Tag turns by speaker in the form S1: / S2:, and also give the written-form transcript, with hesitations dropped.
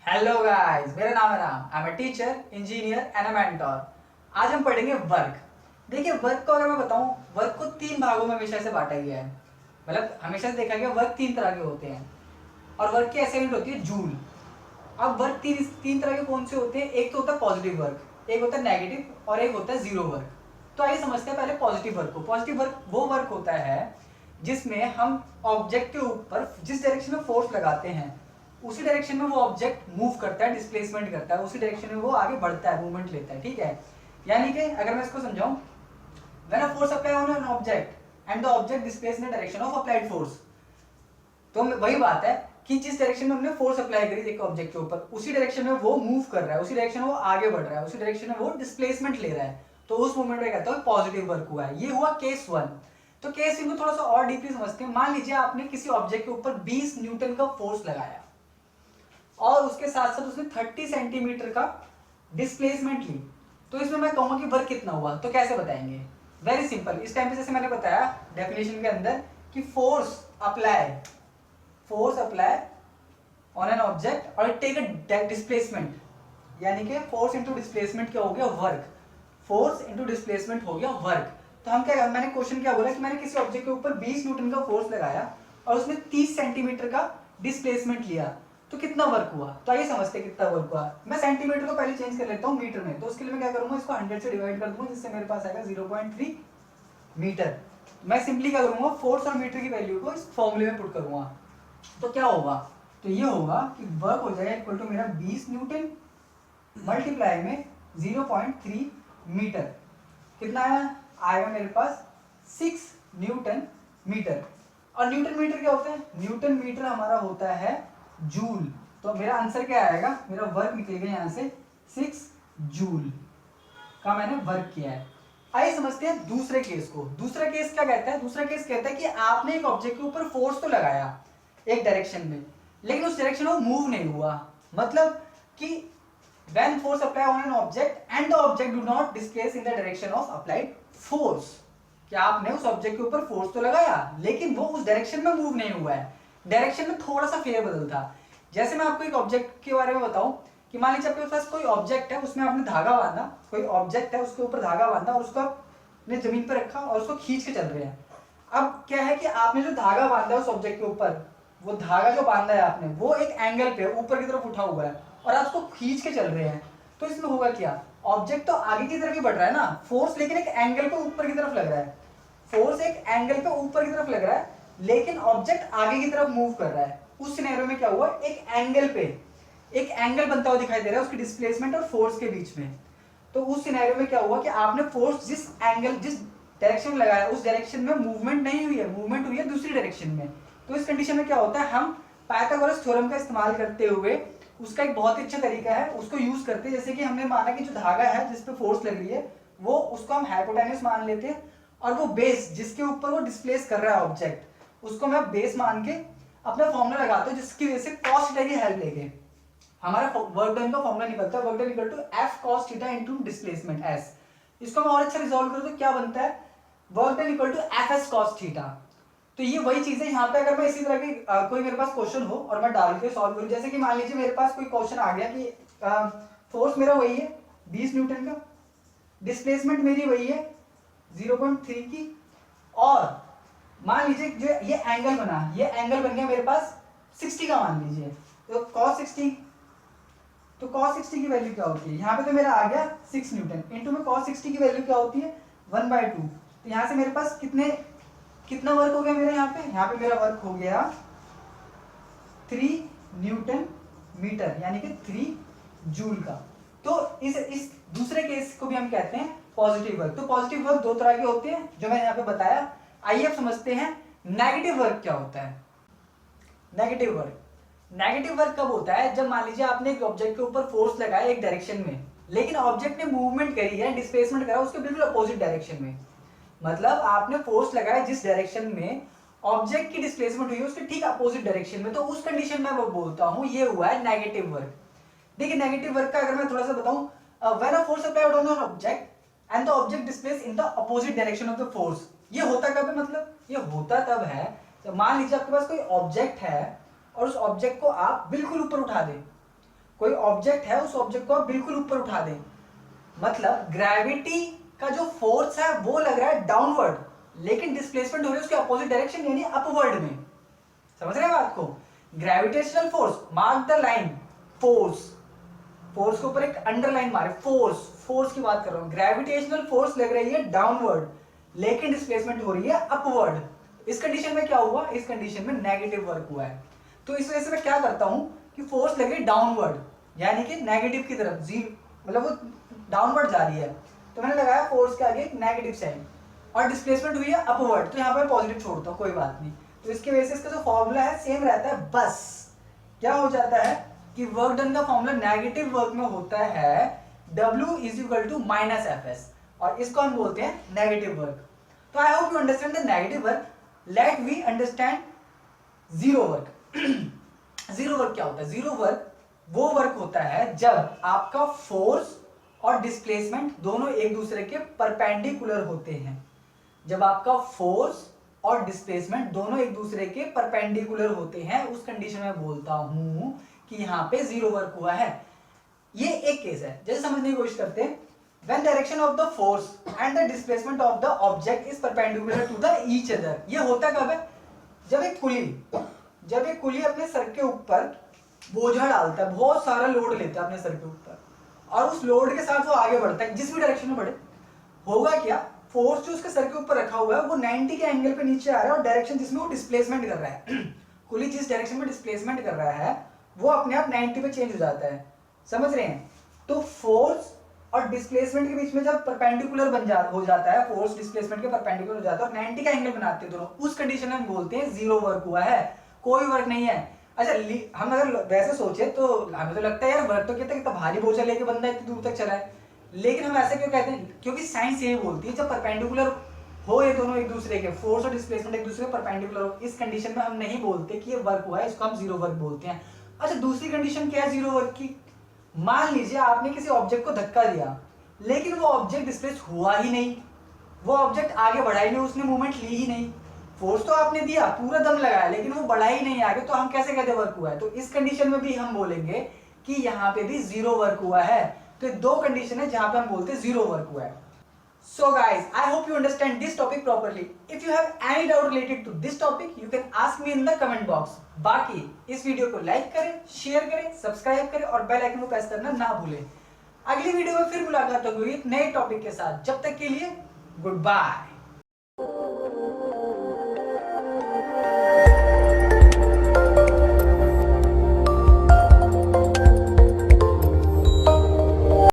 S1: Hello guys, मेरा नाम है Ram. I am a teacher, engineer and a mentor. आज हम पढ़ेंगे वर्क। देखिए, वर्क को अगर मैं बताऊं, वर्क को तीन भागों में हमेशा से बांटा गया है। मतलब हमेशा से देखा गया वर्क तीन तरह के होते हैं और वर्क की असाइनमेंट होती है जूल। अब वर्क तीन तीन तरह के कौन से होते हैं? एक तो होता है पॉजिटिव वर्क, एक होता है नेगेटिव और एक होता है जीरो वर्क। तो आइए समझते हैं पहले पॉजिटिव वर्क को। पॉजिटिव वर्क वो वर्क होता है जिसमें हम ऑब्जेक्ट के ऊपर जिस डायरेक्शन में फोर्स लगाते हैं उसी डायरेक्शन में वो ऑब्जेक्ट मूव करता है, डिस्प्लेसमेंट करता है, उसी डायरेक्शन में वो आगे बढ़ता है, मूवमेंट लेता है। ठीक है, यानी कि अगर मैं इसको समझाऊं, when a force apply on an object and the object displace in the direction of applied force, तो वही बात है कि जिस डायरेक्शन में हमने फोर्स अप्लाई करी एक ऑब्जेक्ट के ऊपर उसी डायरेक्शन में वो मूव कर रहा है, उसी डायरेक्शन में वो आगे बढ़ रहा है, उसी डायरेक्शन में वो डिस्प्लेसमेंट ले रहा है, तो उस मूवमेंट में कहता है पॉजिटिव वर्क हुआ है। ये हुआ केस वन। तो केस को थोड़ा सा और डीपली समझते हैं। मान लीजिए आपने किसी ऑब्जेक्ट के ऊपर 20 न्यूटन का फोर्स लगाया और उसके साथ साथ उसने 30 सेंटीमीटर का डिस्प्लेसमेंट ली, तो इसमें मैं कहूंगा कि वर्क कितना हुआ। तो कैसे बताएंगे? Very simple. इस टाइम पे जैसे मैंने बताया डेफिनेशन के अंदर कि force apply on an object और टेक अ डिस्प्लेसमेंट, यानी कि फोर्स इंटू डिस्प्लेसमेंट क्या हो गया? वर्क। फोर्स इंटू डिस्प्लेसमेंट हो गया वर्क। तो हम क्या, मैंने क्वेश्चन क्या बोला कि मैंने किसी ऑब्जेक्ट के ऊपर 20 न्यूटन का फोर्स लगाया और उसमें 30 सेंटीमीटर का डिस्प्लेसमेंट लिया, तो कितना वर्क हुआ? तो आइए समझते हैं कितना वर्क हुआ। मैं सेंटीमीटर को पहले चेंज कर लेता हूँ मीटर में। तो उसके लिए मैं क्या करूंगा, इसको 100 से डिवाइड कर दूंगा, जिससे मेरे पास आएगा 0.3 मीटर। मैं सिंपली क्या करूंगा, फोर्स और मीटर की वैल्यू को इस फॉर्मूले में पुट करूंगा। तो क्या होगा? तो ये होगा कि वर्क हो जाएगा इक्वल टू मेरा 20 न्यूटन मल्टीप्लाई में 0.3 मीटर। कितना आएगा मेरे पास? 6 न्यूटन मीटर। और न्यूटन मीटर क्या होता है? न्यूटन मीटर हमारा होता है जूल। तो मेरा आंसर क्या आएगा? मेरा वर्क निकलेगा यहां से 6 जूल का मैंने वर्क किया है। आइए समझते हैं दूसरे केस को। दूसरा केस क्या कहता है? दूसरा केस कहता है कि आपने एक ऑब्जेक्ट के ऊपर फोर्स तो लगाया एक डायरेक्शन में, लेकिन उस डायरेक्शन में मूव नहीं हुआ। मतलब कि when force apply on an object and the object do not displace in the direction of applied force, क्या आपने उस ऑब्जेक्ट के ऊपर फोर्स तो लगाया लेकिन वो उस डायरेक्शन में मूव नहीं हुआ है, डायरेक्शन में थोड़ा सा फेरबदल था। जैसे मैं आपको एक ऑब्जेक्ट के बारे में बताऊं कि मान लीजिए आपके पास कोई ऑब्जेक्ट है, उसमें आपने धागा बांधा, कोई ऑब्जेक्ट है उसके ऊपर धागा बांधा और उसको आपने जमीन पर रखा और उसको खींच के चल रहे हैं। अब क्या है कि आपने जो धागा बांधा है उस ऑब्जेक्ट के ऊपर, वो धागा जो बांधा है आपने वो एक एंगल पे ऊपर की तरफ उठा हुआ है और आप उसको खींच के चल रहे हैं। तो इसमें होगा क्या? ऑब्जेक्ट तो आगे की तरफ ही बढ़ रहा है ना, फोर्स लेकिन एक एंगल पे ऊपर की तरफ लग रहा है। फोर्स एक एंगल पे ऊपर की तरफ लग रहा है लेकिन ऑब्जेक्ट आगे की तरफ मूव कर रहा है। उस सिनेरियो में क्या हुआ? एक एंगल पे एक एंगल बनता हुआ दिखाई दे रहा है उसकी डिस्प्लेसमेंट और फोर्स के बीच में। तो उस सिनेरियो में क्या हुआ कि आपने फोर्स जिस एंगल जिस डायरेक्शन में लगाया उस डायरेक्शन में मूवमेंट नहीं हुई है, मूवमेंट हुई है दूसरी डायरेक्शन में। तो इस कंडीशन में क्या होता है, हम पाइथागोरस थ्योरम का इस्तेमाल करते हुए उसका एक बहुत ही अच्छा तरीका है, उसको यूज करते हैं। जैसे कि हमने माना कि जो धागा है जिस पे फोर्स लग रही है वो उसको हम हाइपोटेन्यूस मान लेते हैं और वो बेस जिसके ऊपर वो डिस्प्लेस कर रहा है ऑब्जेक्ट उसको मैं बेस मान के अपना फॉर्मूला लगाता हूँ, जिसकी वजह से कॉस थीटा की हेल्प लेके हमारा वर्क डन का फॉर्मूला निकलता है। Work done equal to F cos theta into displacement S. इसको मैं और अच्छा रिजॉल्व करूं तो क्या बनता है? Work done equal to F S cos theta. तो ये वही चीज है यहाँ पे। अगर मैं इसी तरह की कोई मेरे पास क्वेश्चन हो और मैं डाल के सॉल्व करूं, जैसे कि मान लीजिए मेरे पास कोई क्वेश्चन आ गया कि फोर्स मेरा वही है 20 न्यूटन का, डिस्प्लेसमेंट मेरी वही है 0.3 की, और मान लीजिए जो ये एंगल बना, ये एंगल बन गया मेरे पास 60 का मान लीजिए। तो cos 60, तो cos 60 की वैल्यू क्या होती है? यहाँ पे तो मेरा आ गया 6 न्यूटन इंटू में cos 60 की वैल्यू क्या होती है? 1/2। तो यहाँ से मेरे पास कितना वर्क हो गया मेरा? यहाँ पे मेरा वर्क हो गया 3 न्यूटन मीटर, यानी कि 3 जूल का। तो इस दूसरे केस को भी हम कहते हैं पॉजिटिव वर्क। तो पॉजिटिव वर्क दो तरह के होते हैं जो मैंने यहाँ पे बताया। आइए अब समझते हैं नेगेटिव वर्क क्या होता है। नेगेटिव वर्क कब होता है? जब मान लीजिए आपने एक ऑब्जेक्ट के ऊपर फोर्स लगाया एक डायरेक्शन में, लेकिन ऑब्जेक्ट ने मूवमेंट करी है, डिस्प्लेसमेंट करा उसके बिल्कुल अपोजिट डायरेक्शन में। मतलब आपने फोर्स लगाया जिस डायरेक्शन में ऑब्जेक्ट की डिस्प्लेसमेंट हुई है उसके ठीक अपोजिट डायरेक्शन में, तो उस कंडीशन में मैं बोलता हूं ये हुआ है नेगेटिव वर्क। देखिए नेगेटिव वर्क का अगर मैं थोड़ा सा बताऊं, when a force applied on an object and the object displace in the opposite direction of the force, ये होता कब है? मतलब ये होता तब है जब मान लीजिए आपके पास कोई ऑब्जेक्ट है और उस ऑब्जेक्ट को आप बिल्कुल ऊपर उठा दें, कोई ऑब्जेक्ट है, उस ऑब्जेक्ट को आप बिल्कुल ऊपर उठा दें, मतलब ग्रेविटी का जो फोर्स है वो लग रहा है डाउनवर्ड, लेकिन डिस्प्लेसमेंट हो रही है उसके अपोजिट डायरेक्शन यानी अपवर्ड में। समझ रहे हैं बात को? Gravitational force, mark the line, force, force के ऊपर एक अंडरलाइन मारे, फोर्स, फोर्स की बात कर रहा हूं। ग्रेविटेशनल फोर्स लग रही है डाउनवर्ड, लेकिन डिस्प्लेसमेंट हो रही है अपवर्ड। इस कंडीशन में क्या हुआ? इस कंडीशन में नेगेटिव वर्क हुआ है। तो इस वजह से मैं क्या करता हूं कि फोर्स लग रही है डाउनवर्ड यानी कि नेगेटिव की तरफ, जीरो, मतलब वो डाउनवर्ड जा रही है, तो मैंने लगाया फोर्स के आगे एक नेगेटिव साइन, और डिस्प्लेसमेंट हुई है अपवर्ड, तो यहाँ पर पॉजिटिव छोड़ता हूँ, कोई बात नहीं। तो इसके वजह से इसका जो फॉर्मूला है सेम रहता है, बस क्या हो जाता है कि वर्क डन का फॉर्मूला नेगेटिव वर्क में होता है W is equal to minus FS, और इसको हम बोलते हैं नेगेटिव वर्क। तो I hope you understand the negative work. Let we understand zero work. Zero work क्या होता है? जीरो वर्क वो वर्क होता है जब आपका फोर्स और डिस्प्लेसमेंट दोनों एक दूसरे के परपेंडिकुलर होते हैं। जब आपका फोर्स और डिस्प्लेसमेंट दोनों एक दूसरे के परपेंडिकुलर होते हैं, उस कंडीशन में बोलता हूं कि यहां पे जीरो वर्क हुआ है। ये एक केस है, जैसे समझने की कोशिश करते हैं। When direction of the force and the displacement of the object is perpendicular to the each other, ये होता कब है? जब एक कुली अपने सर के ऊपर बोझा डालता है, बहुत सारा लोड लेता है अपने सर के ऊपर, और उस लोड के साथ वो आगे बढ़ता है, जिस भी डायरेक्शन में बढ़े, होगा क्या? फोर्स जो उसके सर के ऊपर रखा हुआ है वो 90 के एंगल पे नीचे आ रहा है, और डायरेक्शन जिसमें वो डिस्प्लेसमेंट कर रहा है कुली जिस डायरेक्शन में डिस्प्लेसमेंट कर रहा है वो अपने आप 90 पे चेंज हो जाता है। समझ रहे हैं? तो फोर्स और डिस्प्लेसमेंट के बीच में जब परपेंडिकुलर हो जाता है, फोर्स डिस्प्लेसमेंट के परपेंडिकुलर हो जाता है और 90 का एंगल बनाते हैं दोनों, उस कंडीशन में हम बोलते हैं जीरो वर्क हुआ है, कोई वर्क नहीं है। अच्छा, हम अगर वैसे सोचे तो हमें तो लगता है यार वर्क तो कहते हैं, कितना भारी बोझा लेके बंदा इतनी दूर तक चला है, लेकिन हम ऐसे क्यों कहते हैं? क्योंकि साइंस यही बोलती है जब परपेंडिकुलर हो ये दोनों एक दूसरे के, फोर्स और डिस्प्लेसमेंट एक दूसरे के परपेंडिकुलर हो, इस कंडीशन में हम नहीं बोलते कि ये वर्क हुआ है, इसको हम जीरो वर्क बोलते हैं। अच्छा, दूसरी कंडीशन क्या है जीरो वर्क की? मान लीजिए आपने किसी ऑब्जेक्ट को धक्का दिया, लेकिन वो ऑब्जेक्ट डिस्प्लेस हुआ ही नहीं, वो ऑब्जेक्ट आगे बढ़ा ही नहीं, उसने मूवमेंट ली ही नहीं। फोर्स तो आपने दिया, पूरा दम लगाया, लेकिन वो बढ़ा ही नहीं आगे, तो हम कैसे कहते वर्क हुआ है? तो इस कंडीशन में भी हम बोलेंगे कि यहाँ पे भी जीरो वर्क हुआ है। तो दो कंडीशन है जहां पे हम बोलते हैं जीरो वर्क हुआ है। So guys, I hope you understand this topic properly. If you have any doubt related to this topic, you can ask me in the comment box. बाकी इस वीडियो को लाइक करें, शेयर करें, subscribe करें और bell icon को press करना ना भूलें। अगली वीडियो में फिर मुलाकात होगी एक नए टॉपिक के साथ। जब तक के लिए गुड बाय।